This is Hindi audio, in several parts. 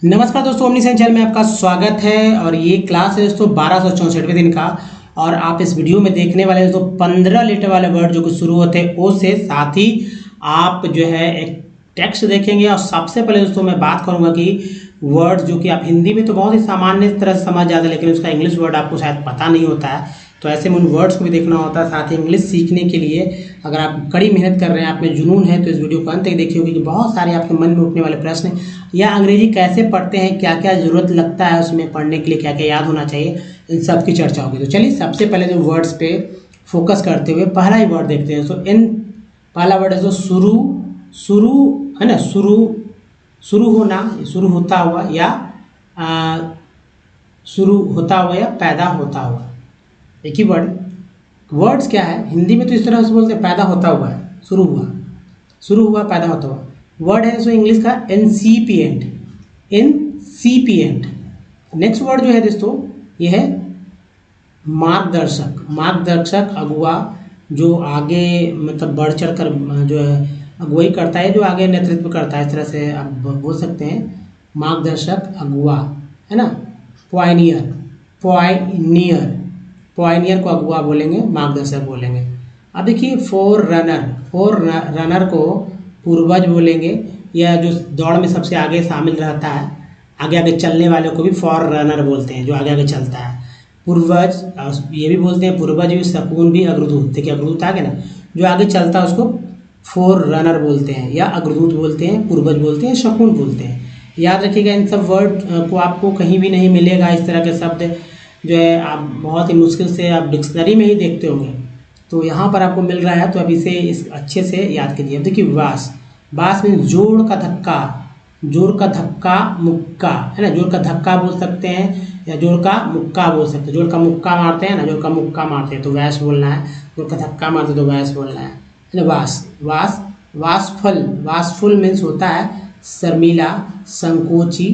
नमस्कार दोस्तों, ओमनी साइंस चैनल में आपका स्वागत है। और ये क्लास है दोस्तों 1264वें दिन का। और आप इस वीडियो में देखने वाले दोस्तों 15 लेटर वाले वर्ड जो कि शुरू होते हैं ओ से, साथ ही आप जो है एक टेक्स्ट देखेंगे। और सबसे पहले दोस्तों मैं बात करूंगा कि वर्ड जो कि आप हिंदी में तो बहुत ही सामान्य तरह से समझ जाते हैं, लेकिन उसका इंग्लिश वर्ड आपको शायद पता नहीं होता है। तो ऐसे में उन वर्ड्स को भी देखना होता है। साथ ही इंग्लिश सीखने के लिए अगर आप कड़ी मेहनत कर रहे हैं, आप में जुनून है, तो इस वीडियो को अंत तक देखिए, क्योंकि बहुत सारे आपके मन में उठने वाले प्रश्न या अंग्रेजी कैसे पढ़ते हैं, क्या क्या जरूरत लगता है उसमें पढ़ने के लिए, क्या क्या याद होना चाहिए, इन सब की चर्चा होगी। तो चलिए सबसे पहले जो वर्ड्स पे फोकस करते हुए पहला ही वर्ड देखते हैं। तो इन पहला वर्ड है जो शुरू शुरू है ना, शुरू होना, शुरू होता हुआ या शुरू होता हुआ या पैदा होता हुआ, एक ही वर्ड। वर्ड्स क्या है हिंदी में तो इस तरह से बोलते हैं, पैदा होता हुआ है, शुरू हुआ पैदा होता हुआ। वर्ड है सो इंग्लिश का इंसिपिएंट, इंसिपिएंट। नेक्स्ट वर्ड जो है दोस्तों ये है मार्गदर्शक, मार्गदर्शक अगुआ, जो आगे मतलब बढ़ चढ़ कर जो है अगुवाई करता है, जो आगे नेतृत्व करता है, इस तरह से आप बोल सकते हैं मार्गदर्शक अगुआ, है ना। पॉयनियर, पॉयनियर, पॉयनियर को अगुआ बोलेंगे, मार्गदर्शक बोलेंगे। अब देखिए फोर रनर, फोर रनर को पूर्वज बोलेंगे, या जो दौड़ में सबसे आगे शामिल रहता है, आगे आगे चलने वाले को भी फॉर रनर बोलते हैं, जो आगे आगे चलता है। पूर्वज ये भी बोलते हैं, पूर्वज भी, शकुन भी, अग्रदूत। देखिए अग्रदूत आ गया ना, जो आगे चलता है उसको फोर रनर बोलते हैं, या अग्रदूत बोलते हैं, पूर्वज बोलते हैं, शकुन बोलते हैं। याद रखिएगा, इन सब वर्ड को आपको कहीं भी नहीं मिलेगा। इस तरह के शब्द जो है आप बहुत ही मुश्किल से आप डिक्शनरी में ही देखते होंगे, तो यहाँ पर आपको मिल रहा है, तो अब इसे इस अच्छे से याद कीजिए। अब देखिए वास, वास में जोड़ का धक्का, जोड़ का धक्का मुक्का, है ना। जोड़ का धक्का बोल सकते हैं या जोड़ का मुक्का बोल सकते हैं। जोड़ का मुक्का मारते हैं ना, जोड़ का मुक्का मारते हैं तो वैस बोलना है, जोड़ का धक्का मारते तो वैस बोलना है ना। वास, वास, वासफल, वासफुल मीन्स होता है शर्मीला, संकोची,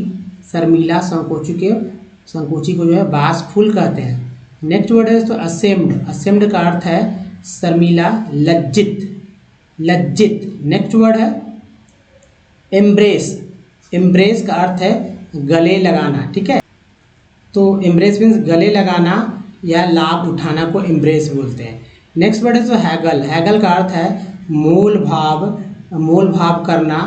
शर्मीला, संकोची को जो है वासफुल कहते हैं। नेक्स्ट वर्ड है तो असेम्ड, असेम्ड का अर्थ है शर्मीला, लज्जित, लज्जित। नेक्स्ट वर्ड है एम्ब्रेस, एम्ब्रेस का अर्थ है गले लगाना, ठीक है। तो एम्ब्रेस मीन्स गले लगाना या लाभ उठाना को एम्ब्रेस बोलते हैं। नेक्स्ट वर्ड है तो हैगल, हैगल का अर्थ है मोल भाव, मोल भाव करना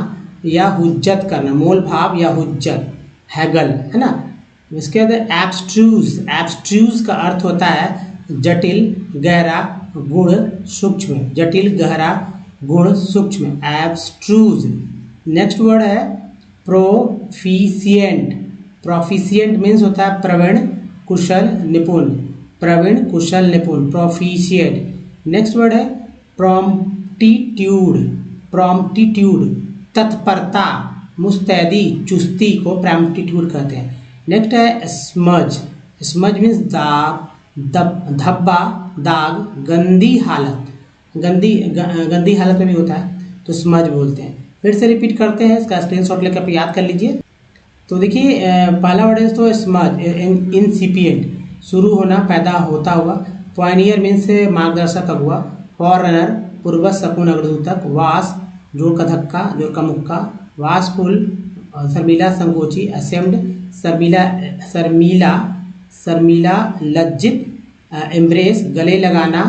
या हुज्जत करना, मोल भाव या हुज्जत, हैगल, है ना। इसके बाद एब्स्ट्रूज, एब्स्ट्रूज का अर्थ होता है जटिल, गहरा, गुण, सूक्ष्म, जटिल, गहरा, गुण, सूक्ष्म, एब्स्ट्रूज। नेक्स्ट वर्ड है प्रोफिशिएंट, प्रोफिशिएंट मीन्स होता है प्रवीण, कुशल, निपुण, प्रवीण, कुशल, निपुण, प्रोफिशिएंट। नेक्स्ट वर्ड है प्रॉम्प्टिट्यूड, प्रॉम्प्टिट्यूड, तत्परता, मुस्तैदी, चुस्ती को प्रॉम्प्टिट्यूड कहते हैं। नेक्स्ट है स्मज, स्मज मीन्स दाग, धब्बा, दाग, गंदी हालत, गंदी हालत में भी होता है तो स्मज बोलते हैं। फिर से रिपीट करते हैं, इसका स्क्रीनशॉट लेकर आप याद कर लीजिए। तो देखिए पहला वर्ड है तो स्मज, इंसिपिएंट, शुरू होना, पैदा होता हुआ। पॉयनियर मीन्स मार्गदर्शक अगुआ। फॉर रनर, पूर्वज, शकुन, अग्रदूतक। वास, जोड़ का धक्का, जोड़ का मुक्का। वासफुल, शर्मीला, संकोची। असेम्ड, शर्मीला, शर्मीला, शर्मीला, लज्जित। एम्ब्रेस, गले लगाना,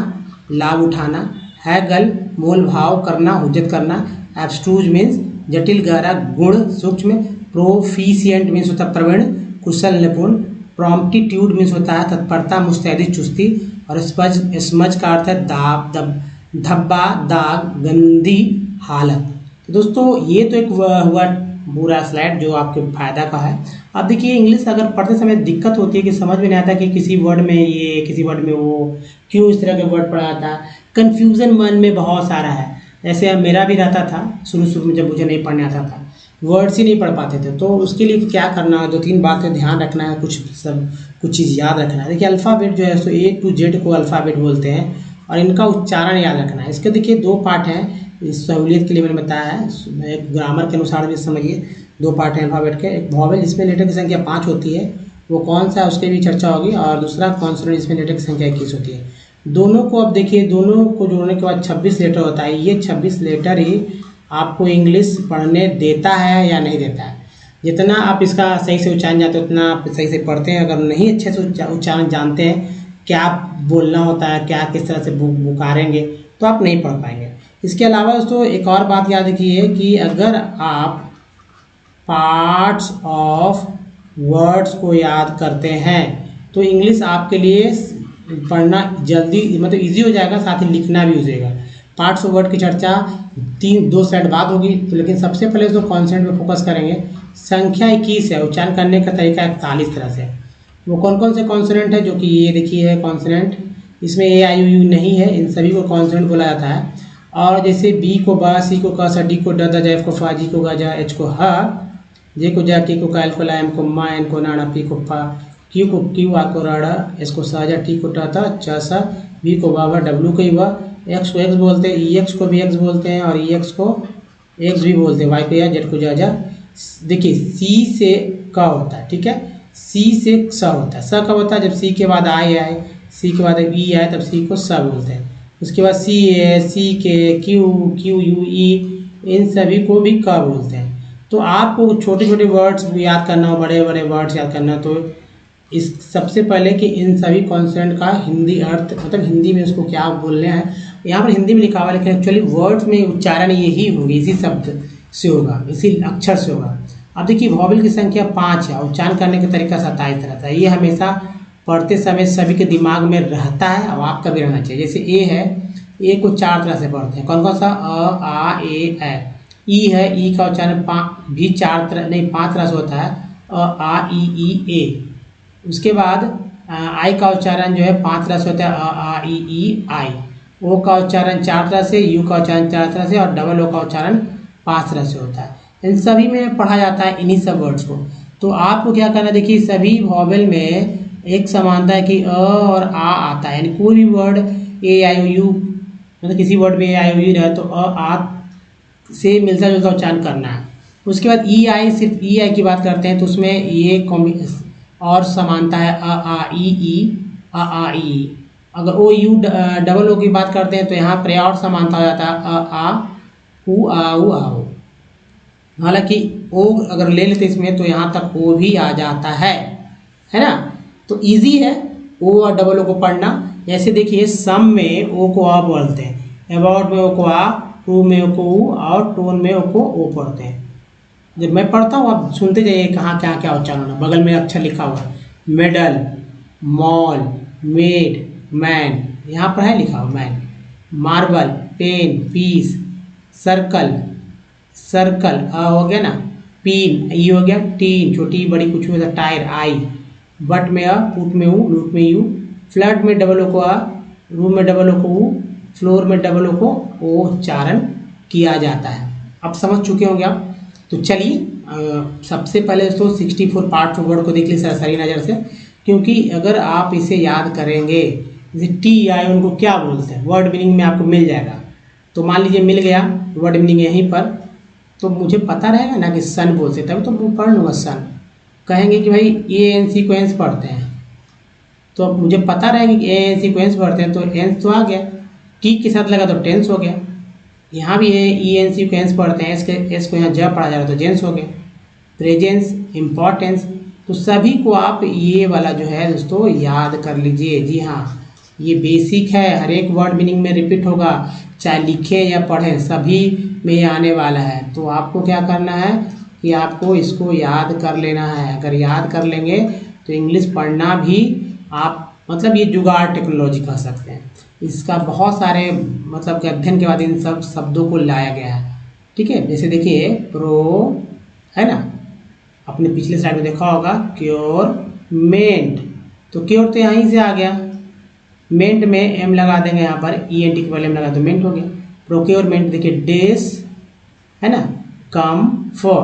लाभ उठाना। हैगल, मोल भाव करना, हुज्जत करना। एब्स्ट्रूज मीन्स जटिल, गहरा, गुण, सूक्ष्म। प्रोफिशिएंट मीन्स होता है प्रवीण, कुशल, निपुण। प्रॉम्प्टिट्यूड मीन्स होता है तत्परता, मुस्तैदी, चुस्ती। और स्मज, स्मज का अर्थ है धब्बा, दाग, गंदी हालत। तो दोस्तों ये तो एक हुआ पूरा स्लाइड जो आपके फायदा का है। अब देखिए इंग्लिश अगर पढ़ते समय दिक्कत होती है कि समझ में नहीं आता कि किसी वर्ड में ये, किसी वर्ड में वो, क्यों इस तरह के वर्ड पढ़ा था, कन्फ्यूज़न मन में बहुत सारा है। जैसे मेरा भी रहता था शुरू में, जब मुझे नहीं पढ़ने आता था, वर्ड्स ही नहीं पढ़ पाते थे। तो उसके लिए क्या करना है, 2-3 बातें ध्यान रखना है, कुछ चीज़ याद रखना है। देखिए अल्फ़ाबेट जो है सो A to Z को अल्फ़ाबेट बोलते हैं, और इनका उच्चारण याद रखना है। इसके देखिए 2 पार्ट हैं, इस सहूलियत के लिए मैंने बताया है, एक ग्रामर के अनुसार भी समझिए। 2 पार्ट हैं अल्फ़ाबेट के, एक वॉवेल जिसमें लेटर की संख्या 5 होती है, वो कौन सा है उसके भी चर्चा होगी, और दूसरा कॉन्सोनेंट जिसमें लेटर की संख्या 21 होती है। दोनों को अब देखिए, दोनों को जोड़ने के बाद 26 लेटर होता है। ये 26 लेटर ही आपको इंग्लिश पढ़ने देता है या नहीं देता है। जितना आप इसका सही से उच्चारण जानते हैं उतना आप सही से पढ़ते हैं। अगर नहीं अच्छे से उच्चारण जानते हैं, क्या बोलना होता है, क्या किस तरह से पुकारेंगे, तो आप नहीं पढ़ पाएंगे। इसके अलावा दोस्तों एक और बात याद रखिए कि अगर आप पार्ट्स ऑफ वर्ड्स को याद करते हैं तो इंग्लिश आपके लिए पढ़ना जल्दी मतलब इजी हो जाएगा, साथ ही लिखना भी हो जाएगा। पार्ट्स ऑफ वर्ड की चर्चा 2 स्लाइड बाद होगी, तो लेकिन सबसे पहले तो कॉन्सेप्ट पे फोकस करेंगे। संख्या 21 है, उच्चारण करने का तरीका 41 तरह से। वो कौन कौन से कॉन्सोनेंट है, जो कि ये देखिए है कॉन्सोनेंट, इसमें ए आई यू नहीं है, इन सभी को कॉन्सोनेंट बोला जाता है। और जैसे बी को बा, सी को क, स, डी को ड, द, ज, एफ को फा, जी को ग, ज, एच को ह, जे को जा, के को का, एल को ला, एम को मा, एन को नाड़ा, पी को फा, क्यू को क्यू, आर को राड़ा, एस को सा, टी को टा, था, च, सा, वी को वावा, डब्ल्यू को युवा, एक्स को एक्स बोलते हैं, ई एक्स को भी एक्स बोलते हैं, और ई एक्स को एक्स भी बोलते हैं, वाई को या, जेड को जा। देखिए सी से क होता है, ठीक है, सी से स होता है। स कब होता है, जब सी के बाद आई आए, सी के बाद ई आए, तब सी को स बोलते हैं। उसके बाद सी ए, सी के, क्यू, क्यू यू, ई, इन सभी को भी क बोलते हैं। तो आपको छोटे छोटे वर्ड्स याद करना हो, बड़े बड़े वर्ड्स याद करना, तो इस सबसे पहले कि इन सभी कॉन्सोनेंट का हिंदी अर्थ मतलब हिंदी में उसको क्या बोलने हैं, यहाँ पर हिंदी में लिखा हुआ, लेकिन एक्चुअली वर्ड्स में उच्चारण यही होगी, इसी शब्द से होगा, इसी अक्षर से होगा। अब देखिए वॉवल की संख्या 5 है, उच्चारण करने का तरीका 27 तरह था। ये हमेशा पढ़ते समय सभी के दिमाग में रहता है और आपका भी रहना चाहिए। जैसे ए है, ए को 4 तरह से पढ़ते हैं, कौन कौन सा, अ, आ, ए। ई है, ई का उच्चारण भी 4 तरह नहीं 5 तरह से होता है, अ, आ, ई, ए। उसके बाद आई का उच्चारण जो है 5 तरह से होता है, अ, आ, ई, आई। ओ का उच्चारण 4 तरह से, यू का उच्चारण 4 तरह से, और डबल ओ का उच्चारण 5 तरह से होता है। इन सभी में पढ़ा जाता है इन्हीं सब वर्ड्स को। तो आपको क्या करना है, देखिए सभी वॉवेल में एक समानता है कि अ और आ आता है, यानी कोई भी word a I O you मतलब किसी वर्ड में ए आई ओ यू रहे तो अ आ से मिलता जुलता उच्चारण करना है। उसके बाद ई आई, सिर्फ ई आई की बात करते हैं तो उसमें ये और समानता है अ आ ई, अ आ ई। अगर ओ यू डबल ओ की बात करते हैं तो यहाँ पर और समानता हो जाता है अ आ उ आ उ आओ। हालांकि ओ अगर ले लेते इसमें तो यहाँ तक ओ भी आ जाता है ना। तो इजी है ओ और डबल ओ को पढ़ना। जैसे देखिए सम में ओ को आ बोलते हैं, अबाउट में ओ को आ, टू में ओ को ऊ, और टोन में ओ को ओ पढ़ते हैं। जब मैं पढ़ता हूँ आप सुनते जाइए कहाँ क्या क्या उच्चारण होना। बगल में अक्षर लिखा हुआ है, मेडल, मॉल, मेड, मैन, यहाँ पर है लिखा हुआ man. Marble, pen, piece, circle, circle अ हो गया ना, पीन ई हो गया, टीन छोटी बड़ी कुछ में टायर आई, बट में अ, पुट में ऊ, लूट में यू, फ्लड में डबल ओ को अ, रूम में डबल ओ को ऊ, फ्लोर में डबल ओ को ओ उच्चारण किया जाता है। अब समझ चुके होंगे आप। तो चलिए सबसे पहले तो 64 पार्ट्स ऑफ वर्ड को देख लीजिए सरसरी नज़र से, क्योंकि अगर आप इसे याद करेंगे, जैसे टी आई उनको क्या बोलते हैं, वर्ड मीनिंग में आपको मिल जाएगा। तो मान लीजिए मिल गया वर्ड मीनिंग यहीं पर, तो मुझे पता रहेगा ना कि सन बोलते, तभी तो मैं पढ़ लूँगा सन। कहेंगे कि भाई ए एन सीक्वेंस पढ़ते हैं, तो अब मुझे पता रहेगा कि ए एन सीक्वेंस पढ़ते हैं, तो एंस तो आ गया, टी के साथ लगा तो टेंस हो गया। यहाँ भी है ई एन सीक्वेंस पढ़ते हैं, एस को यहाँ ज पढ़ा जा रहा है तो जेंस हो गया। प्रेजेंस, इम्पॉर्टेंस, तो सभी को आप ये वाला जो है दोस्तों याद कर लीजिए। जी हाँ, ये बेसिक है, हर एक वर्ड मीनिंग में रिपीट होगा, चाहे लिखें या पढ़ें सभी में आने वाला है। तो आपको क्या करना है कि आपको इसको याद कर लेना है। अगर याद कर लेंगे तो इंग्लिश पढ़ना भी आप मतलब ये जुगाड़ टेक्नोलॉजी कह सकते हैं। इसका बहुत सारे मतलब कि अध्ययन के बाद इन सब शब्दों को लाया गया है, ठीक है। जैसे देखिए प्रो है ना, अपने पिछले स्लाइड में देखा होगा, क्योरमेंट, तो क्योर तो यहीं से आ गया, मेंट में एम लगा देंगे, यहाँ पर ई एन टी के पहले एम लगा तो मेंट हो गया। प्रोक्योरमेंट देखिए डेस है ना, कम फॉर,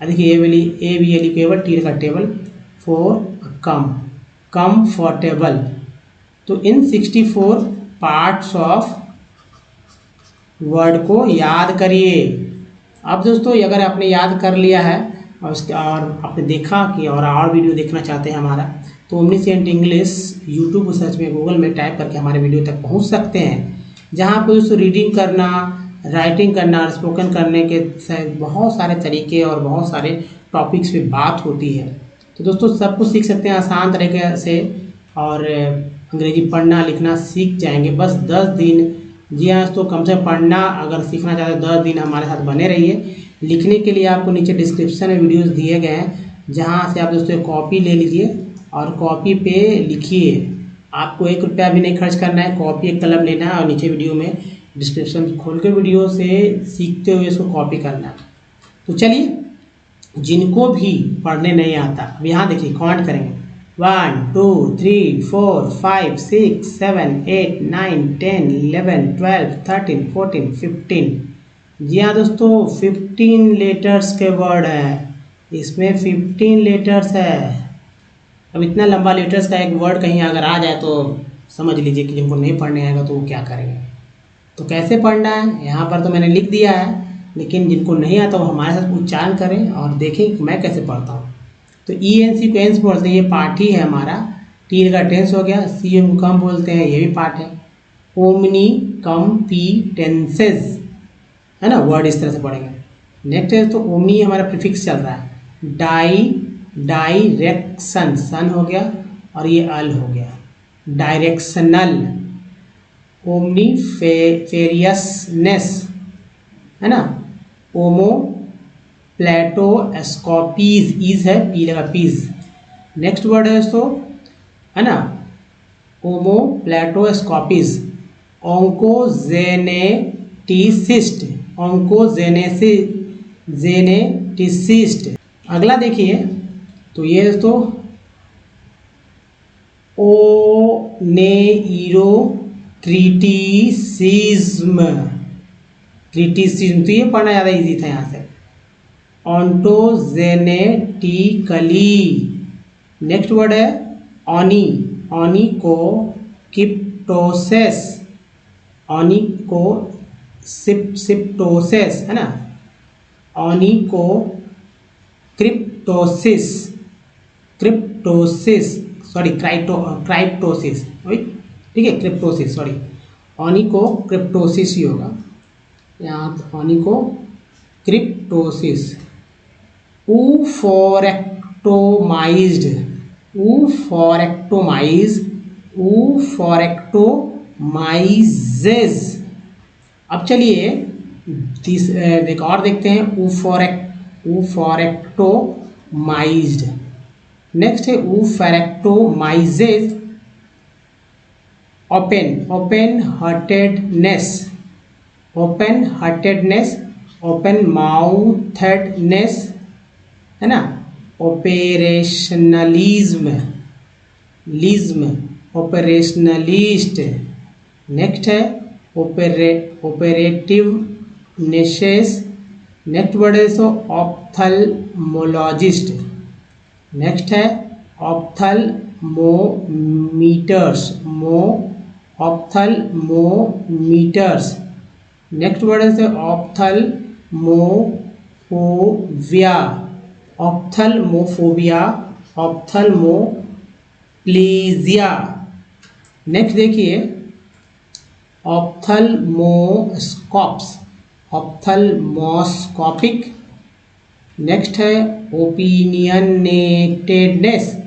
देखिए ए बी एल केवल टी का टेबल, फॉर कम, कंफर्टेबल। तो इन 64 पार्ट्स ऑफ वर्ड को याद करिए। अब दोस्तों अगर आपने याद कर लिया है और आपने देखा कि और वीडियो देखना चाहते हैं हमारा, तो ओमनीसेंट इंग्लिश यूट्यूब सर्च में गूगल में टाइप करके हमारे वीडियो तक पहुंच सकते हैं, जहां आपको दोस्तों रीडिंग करना, राइटिंग करना और स्पोकन करने के बहुत सारे तरीके और बहुत सारे टॉपिक्स पे बात होती है। तो दोस्तों सब कुछ सीख सकते हैं आसान तरीके से और अंग्रेजी पढ़ना लिखना सीख जाएंगे बस 10 दिन। जी हाँ दोस्तों, कम से कम पढ़ना अगर सीखना चाहते हैं 10 दिन हमारे साथ बने रहिए। लिखने के लिए आपको नीचे डिस्क्रिप्शन में वीडियोस दिए गए हैं, जहाँ से आप दोस्तों कॉपी ले लीजिए और कॉपी पे लिखिए। आपको 1 रुपया भी नहीं खर्च करना है, कॉपी एक कलम लेना है और नीचे वीडियो में डिस्क्रिप्शन खोल के वीडियो से सीखते हुए इसको कॉपी करना है। तो चलिए, जिनको भी पढ़ने नहीं आता, अब यहाँ देखिए काउंट करेंगे 1 2 3 4 5 6 7 8 9 10 11 12 13 14 15। जी हाँ दोस्तों, 15 लेटर्स के वर्ड है, इसमें 15 लेटर्स है। अब इतना लंबा लेटर्स का एक वर्ड कहीं अगर आ जाए तो समझ लीजिए कि जिनको नहीं पढ़ने आएगा तो वो क्या करेंगे। तो कैसे पढ़ना है यहाँ पर तो मैंने लिख दिया है, लेकिन जिनको नहीं आता वो हमारे साथ उच्चारण करें और देखें कि मैं कैसे पढ़ता हूँ। तो ENC को एंस बोलते हैं, ये पार्ट ही है हमारा। टी का टेंस हो गया, CM को कम बोलते हैं, ये भी पार्ट है। ओमनी कम पी टेंसेज है ना, वर्ड इस तरह से पढ़ेंगे। नेक्स्ट है तो ओमनी हमारा प्रीफिक्स चल रहा है। डायरेक्शन सन हो गया और ये अल हो गया, डायरेक्शनल। ओमनी फेरियसनेस है ना, ओमो प्लेटो एस्कोपीज, ईज है पी लगा पीज। नेक्स्ट वर्ड है दोस्तों है ना, ओमो प्लेटो एस्कोपीज। ओंकोजेनेटिसिस्ट, जेनेटिसिस्ट। अगला देखिए तो ये दोस्तों ओनेइरो क्रिटिसिज्म, क्रिटिसिज्म तो ये पढ़ना ज़्यादा इजी था यहाँ से। ऑन्टोजेनेटिकली। नेक्स्ट वर्ड है ऑनी, ऑनी को किप्टोसेस, ऑनी को सिप्टोसेस है ना, ऑनी को क्रिप्टोसिस, क्रिप्टोसिस सॉरी क्राइप्टोसिस, ठीक है क्रिप्टोसिस सॉरी, ऑनी को क्रिप्टोसिस ही होगा यहाँ, ऑनी को क्रिप्टोसिस। ऊफोरेक्टोमाइज्ड, ऊफोरेक्टोमाइजेज। अब चलिए एक और देखते हैं, ऊफोरेक्टोमाइज्ड। नेक्स्ट है oophorectomizes open heartedness, open heartedness, open mouthedness है ना, ऑपरेशनलिज्म, लिज्म, ऑपरेशनलिस्ट। नेक्स्ट है ऑपरेटिवनेसेस। नेक्स्ट वर्ड है सो ऑप्थल्मोलॉजिस्ट। नेक्स्ट है ऑप्थल्मोमीटर्स, ऑप्थल्मोमीटर्स। नेक्स्ट वर्ड है ऑप्थल्मोफोबिया, ऑप्थल्मोफोबिया, ऑप्थल्मोप्लेजिया। नेक्स्ट देखिए ऑप्थल्मोस्कोप्स, ऑप्थल्मोस्कोपिक। नेक्स्ट है ओपिनियनेटेडनेस,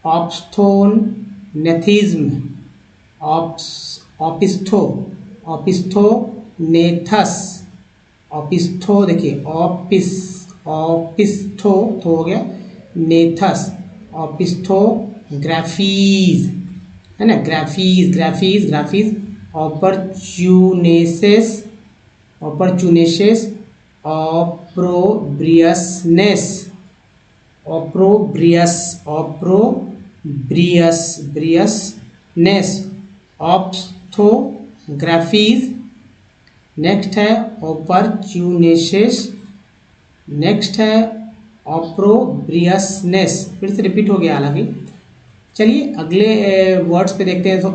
ऑप्स्थोनेथिज्म, ऑपिस्थोनेथस, ऑपिस्थो देखिए ऑपिस्थो तो हो गया, नेथस, ऑपिस्थोग्राफीज है ना, ग्राफीज, ऑपर्चुनेसेस, ऑप्रोब्रियसनेस, ब्रियसनेस, ऑप्थोग्राफीज। नेक्स्ट है ऑपर्चुनेसेस। नेक्स्ट है ऑप्रोब्रियसनेस, फिर से रिपीट हो गया हालांकि। चलिए अगले वर्ड्स पे देखते हैं। तो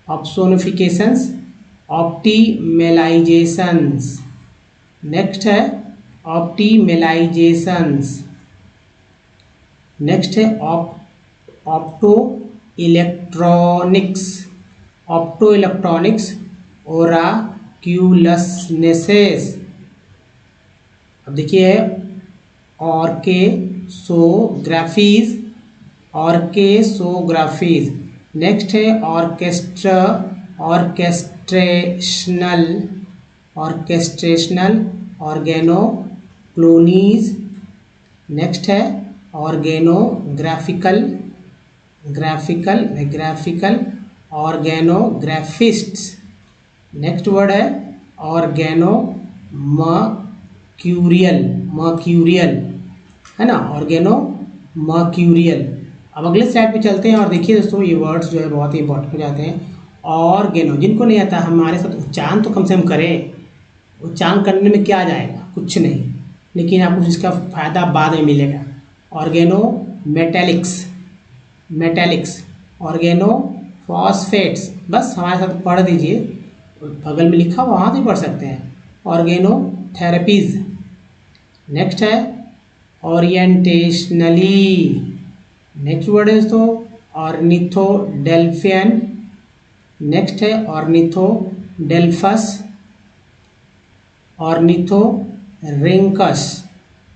ऑप्सोनिफिकेशंस, ऑप्टिमेलाइजेशंस। नेक्स्ट है ऑप्टिमेलाइजेशंस। नेक्स्ट है इलेक्ट्रॉनिक्स, ऑप्टो इलेक्ट्रॉनिक्स, ओराक्यूलसनेसेस। अब देखिए ऑर्केसोग्राफीज, ऑर्केसोग्राफीज। नेक्स्ट है ऑर्केस्ट्रा, ऑर्केस्ट्रेशनल, ऑर्केस्ट्रेशनल, ऑर्गेनोक्लोनीज। नेक्स्ट है ऑर्गेनोग्राफिकल, ग्राफिकल, ग्राफिकल, ऑर्गेनोग्राफिस्ट्स। नेक्स्ट वर्ड है ऑर्गेनो मर्क्यूरियल, मर्क्यूरियल, है ना, ऑर्गेनो मर्क्यूरियल। अब अगले स्लाइड पे चलते हैं और देखिए दोस्तों ये वर्ड्स जो है बहुत ही इंपॉर्टेंट हो जाते हैं। ऑर्गेनो, जिनको नहीं आता हमारे साथ उच्चारण तो कम से कम करें। उच्चारण करने में क्या जाएगा, कुछ नहीं, लेकिन आपको इसका फायदा बाद में मिलेगा। Organo metallics, metallics, organo phosphates. बस हमारे साथ पढ़ दीजिए, बगल में लिखा वहाँ से पढ़ सकते हैं। Oregano therapies. नेक्स्ट है ओरिएंटेशनली। नेक्स्ट वर्ड है दोस्तों ऑर्निथोडेल्फियन। नेक्स्ट है ऑर्निथोडेल्फस, ऑर्निथोरिंकस,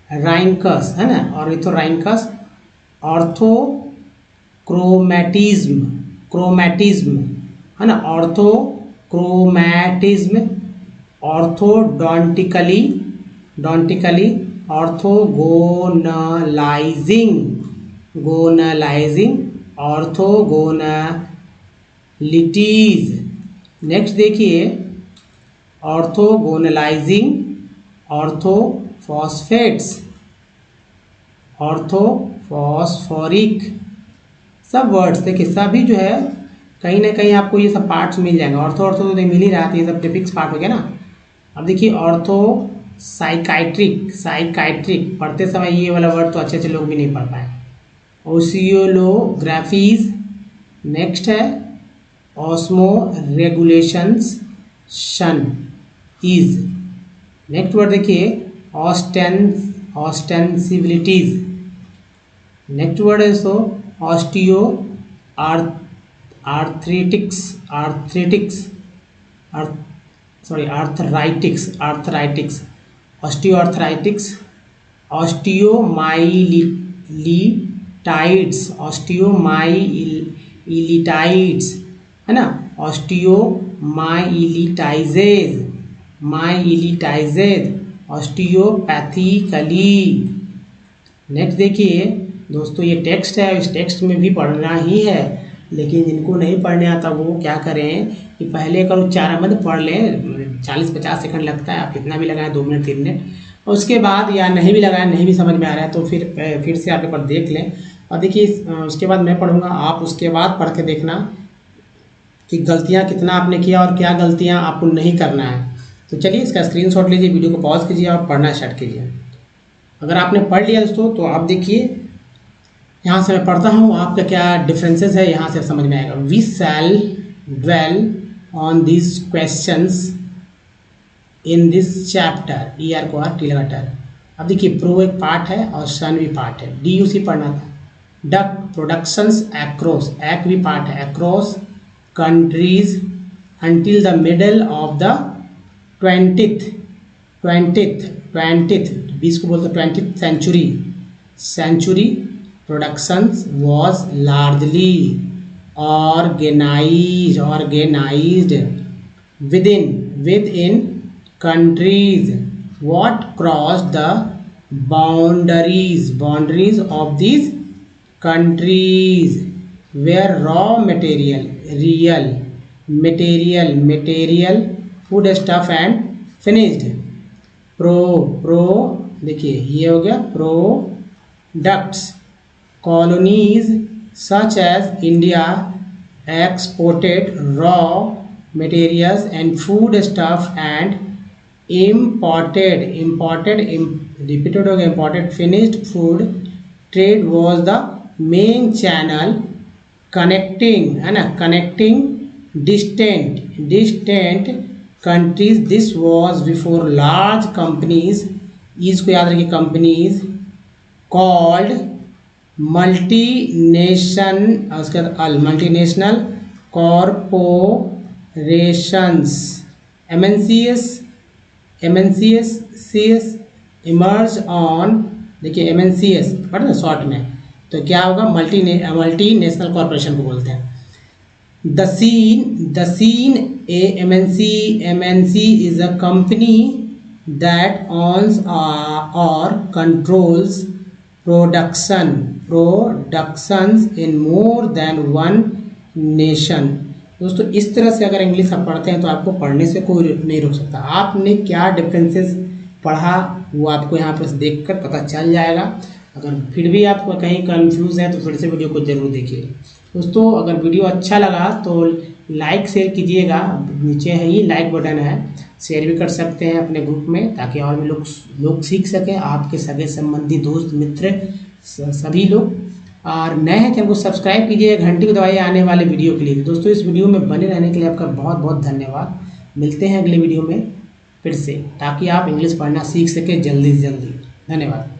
राइनकस, है ना, ऑर्निथोराइनकस। ऑर्थोक्रोमैटिज्म, क्रोमैटिज्म, है ना, ऑर्थोक्रोमैटिज्म। ऑर्थोडोंटिकली, डोंटिकली, ऑर्थोगोनलाइजिंग, गोनलाइजिंग, ऑर्थोगोनलिटीज। नेक्स्ट देखिए ऑर्थोगोनलाइजिंग, ऑर्थोफॉस्फेट्स, ऑर्थोफॉस्फोरिक। सब वर्ड्स देखिए सभी जो है कहीं ना कहीं आपको ये सब पार्ट्स मिल जाएंगे। ऑर्थो ऑर्थो तो मिल ही रहा था, ये सब प्रीफिक्स पार्ट हो गया ना। अब देखिए ऑर्थो साइकाइट्रिक, साइकाइट्रिक पढ़ते समय ये वाला वर्ड तो अच्छे से लोग भी नहीं पढ़ पाए। ओसियोलोग्राफीज। नेक्स्ट है ऑस्मो रेगुलेशंस शन इज। नेक्स्ट वर्ड देखिए ऑस्टेंसिबिलिटीज। नेक्स्ट वर्ड है सो ऑस्टियो आर्थ्रिटिक्स, आर्थ्रिटिक्स, आर्थराइटिक्स, आर्थराइटिक्स, ऑस्टियोआर्थराइटिक्स, ऑस्टियोमाइलिटाइड्स, ऑस्टियोमाइलिटाइड्स, है ना, ऑस्टियोमाइलिटाइजेज, माइलिटाइजेज, ऑस्टियोपैथिकली। नेक्स्ट देखिए दोस्तों ये टेक्स्ट है, इस टेक्स्ट में भी पढ़ना ही है, लेकिन जिनको नहीं पढ़ने आता वो क्या करें कि पहले का उच्चारण मत पढ़ लें। 40-50 सेकंड लगता है, आप कितना भी लगाएं 2 मिनट 3 मिनट, और उसके बाद या नहीं भी लगाएं, नहीं भी समझ में आ रहा है तो फिर से आप एक बार देख लें। और देखिए उसके बाद मैं पढ़ूंगा, आप उसके बाद पढ़ के देखना कि गलतियाँ कितना आपने किया और क्या गलतियाँ आपको नहीं करना है। तो चलिए इसका स्क्रीनशॉट लीजिए, वीडियो को पॉज कीजिए और पढ़ना स्टार्ट कीजिए। अगर आपने पढ़ लिया दोस्तों तो आप देखिए यहाँ से मैं पढ़ता हूँ, आपका क्या डिफरेंसेस है यहाँ से समझ में आएगा। We shall dwell on this questions in this chapter. E R को आर टी लगाटर। अब देखिए प्रो एक पार्ट है और सन भी पार्ट है, डी यू सी पढ़ना था। डक प्रोडक्शंस एक्रोस, एक भी पार्ट है, across countries until the middle of the 20th 20th को बोलते 20th century productions was largely organized within countries what crossed the boundaries of these countries where raw material food stuff and finished pro देखिए ये हो गया products। colonies such as India exported raw materials and food stuff and imported finished food। trade was the main channel connecting distant countries। this was before large companies, इसको याद रखिए, companies called मल्टीनेशन, उसके बाद मल्टीनेशनल कॉरपोरेशंस, एमएनसीएस इमर्ज ऑन, देखिए एमएनसीएस पढ़ ना शॉर्ट में, तो क्या होगा, मल्टीनेशनल कॉरपोरेशन को बोलते हैं। The scene a MNC is a company that owns or controls productions in more than one nation. दोस्तों इस तरह से अगर इंग्लिश आप पढ़ते हैं तो आपको पढ़ने से कोई नहीं रोक सकता। आपने क्या डिफरेंसेस पढ़ा वो आपको यहाँ पर देखकर पता चल जाएगा। अगर फिर भी आप कहीं कंफ्यूज है तो फिर से वीडियो को जरूर देखिए। दोस्तों अगर वीडियो अच्छा लगा तो लाइक शेयर कीजिएगा, नीचे है ही लाइक बटन है, शेयर भी कर सकते हैं अपने ग्रुप में ताकि और भी लोग सीख सकें, आपके सगे संबंधी दोस्त मित्र सभी लोग। और नए हैं चैनल को सब्सक्राइब कीजिए, घंटी को दबाइए आने वाले वीडियो के लिए। दोस्तों इस वीडियो में बने रहने के लिए आपका बहुत बहुत धन्यवाद। मिलते हैं अगले वीडियो में फिर से, ताकि आप इंग्लिश पढ़ना सीख सकें जल्दी से जल्दी। धन्यवाद।